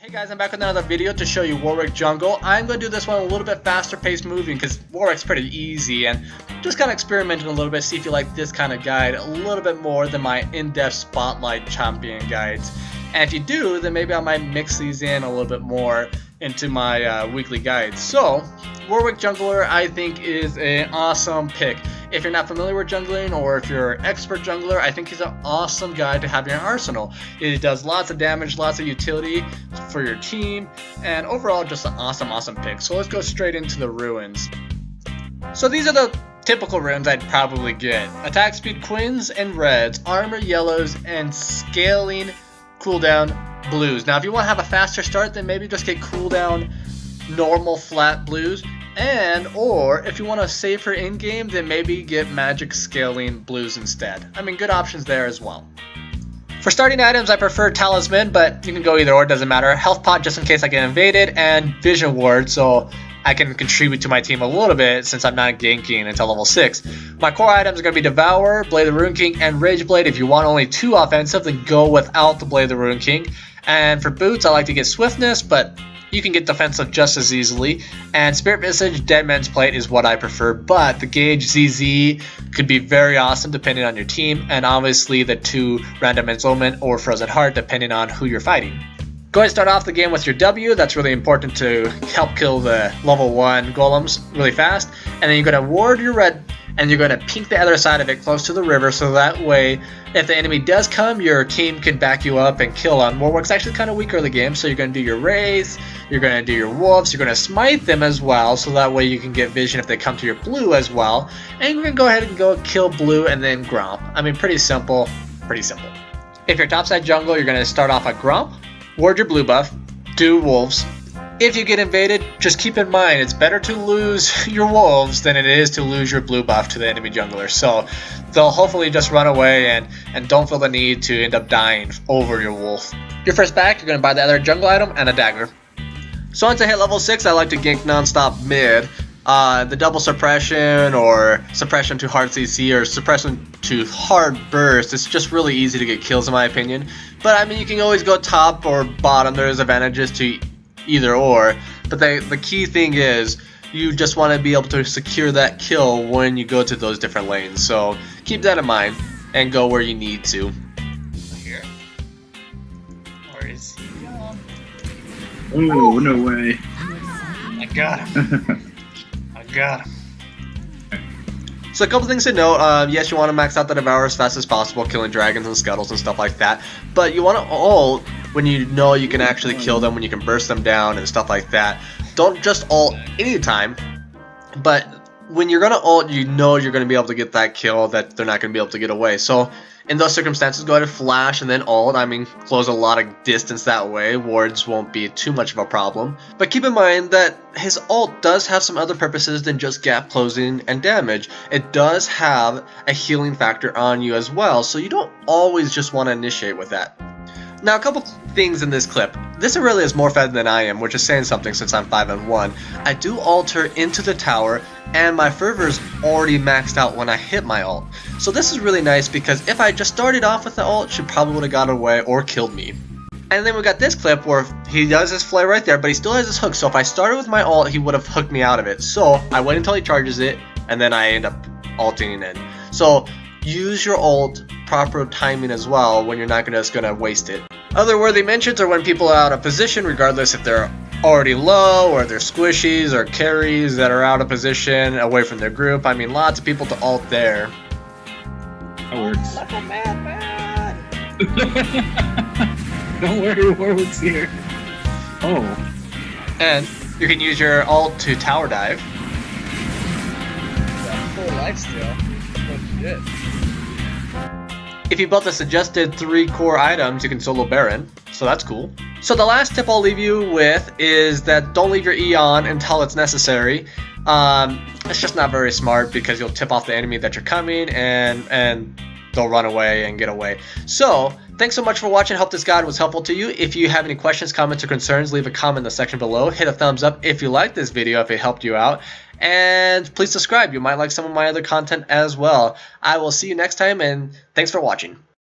Hey guys, I'm back with another video to show you Warwick Jungle. I'm going to do this one a little bit faster paced moving because Warwick's pretty easy, and just kind of experimenting a little bit, see if you like this kind of guide a little bit more than my in-depth spotlight champion guides. And if you do, then maybe I might mix these in a little bit more into my weekly guides. So, Warwick Jungler I think is an awesome pick. If you're not familiar with jungling, or if you're an expert jungler, I think he's an awesome guy to have in your arsenal. It does lots of damage, lots of utility for your team, and overall just an awesome pick. So let's go straight into the runes. So these are the typical runes I'd probably get. Attack speed quins and reds, armor yellows, and scaling cooldown blues. Now if you want to have a faster start, then maybe just get cooldown normal flat blues. And, or, if you want to save for in-game, then maybe get magic scaling blues instead. I mean, good options there as well. For starting items, I prefer talisman, but you can go either or, it doesn't matter. Health pot just in case I get invaded, and vision ward, so I can contribute to my team a little bit since I'm not ganking until level 6. My core items are going to be Devour, Blade of the Rune King, and Rage Blade. If you want only 2 offensive, then go without the Blade of the Rune King. And for boots, I like to get Swiftness, but you can get defensive just as easily, and Spirit Visage, Dead Man's Plate is what I prefer, but the Gauge ZZ could be very awesome depending on your team, and obviously the 2 Random Ensoulment or Frozen Heart depending on who you're fighting. Go ahead and start off the game with your W. That's really important to help kill the level 1 golems really fast, and then you're going to ward your red, and you're going to pink the other side of it close to the river, so that way if the enemy does come, your team can back you up and kill them. Warwick's actually kind of weak early game, so you're going to do your Wraiths, you're going to do your Wolves, you're going to smite them as well, so that way you can get vision if they come to your blue as well, and you're going to go ahead and go kill blue and then Gromp. I mean, pretty simple, pretty simple. If you're topside jungle, you're going to start off at Gromp, ward your blue buff, do Wolves. If you get invaded, just keep in mind it's better to lose your wolves than it is to lose your blue buff to the enemy jungler. So they'll hopefully just run away and don't feel the need to end up dying over your wolf. Your first back, you're going to buy the other jungle item and a dagger. So once I hit level 6, I like to gank non-stop mid. The double suppression or suppression to hard CC or suppression to hard burst, it's just really easy to get kills in my opinion. But I mean, you can always go top or bottom. There's advantages to either or, but the key thing is you just want to be able to secure that kill when you go to those different lanes, so keep that in mind and go where you need to. Here. Where is he going? Oh, no way. I got him. I got him. So a couple things to note, yes, you want to max out the Devour as fast as possible, killing dragons and scuttles and stuff like that, but you want to ult when you know you can actually kill them, when you can burst them down and stuff like that. Don't just ult anytime, but when you're going to ult, you know you're going to be able to get that kill that they're not going to be able to get away. So in those circumstances, go ahead and flash and then ult. I mean, close a lot of distance that way. Wards won't be too much of a problem. But keep in mind that his ult does have some other purposes than just gap closing and damage. It does have a healing factor on you as well, so you don't always just want to initiate with that. Now, a couple things in this clip. This really is more fed than I am, which is saying something since I'm 5-1. I do alter into the tower, and my fervor's already maxed out when I hit my ult. So this is really nice because if I just started off with the ult, she probably would have got away or killed me. And then we got this clip where he does his flare right there, but he still has his hook. So if I started with my ult, he would have hooked me out of it. So I wait until he charges it, and then I end up ulting in. So use your ult proper timing as well when you're not just gonna waste it. Other worthy mentions are when people are out of position, regardless if they're already low or they're squishies or carries that are out of position away from their group. I mean, lots of people to ult there. That works. Like a madman. Don't worry, Warwick's here. Oh. And you can use your ult to tower dive. Got full life steal. Oh shit. If you built the suggested 3 core items, you can solo Baron, so that's cool. So the last tip I'll leave you with is that don't leave your E on until it's necessary. It's just not very smart because you'll tip off the enemy that you're coming and they'll run away and get away. So thanks so much for watching. Hope this guide was helpful to you. If you have any questions, comments, or concerns, leave a comment in the section below. Hit a thumbs up if you liked this video, if it helped you out. And please subscribe. You might like some of my other content as well. I will see you next time, and thanks for watching.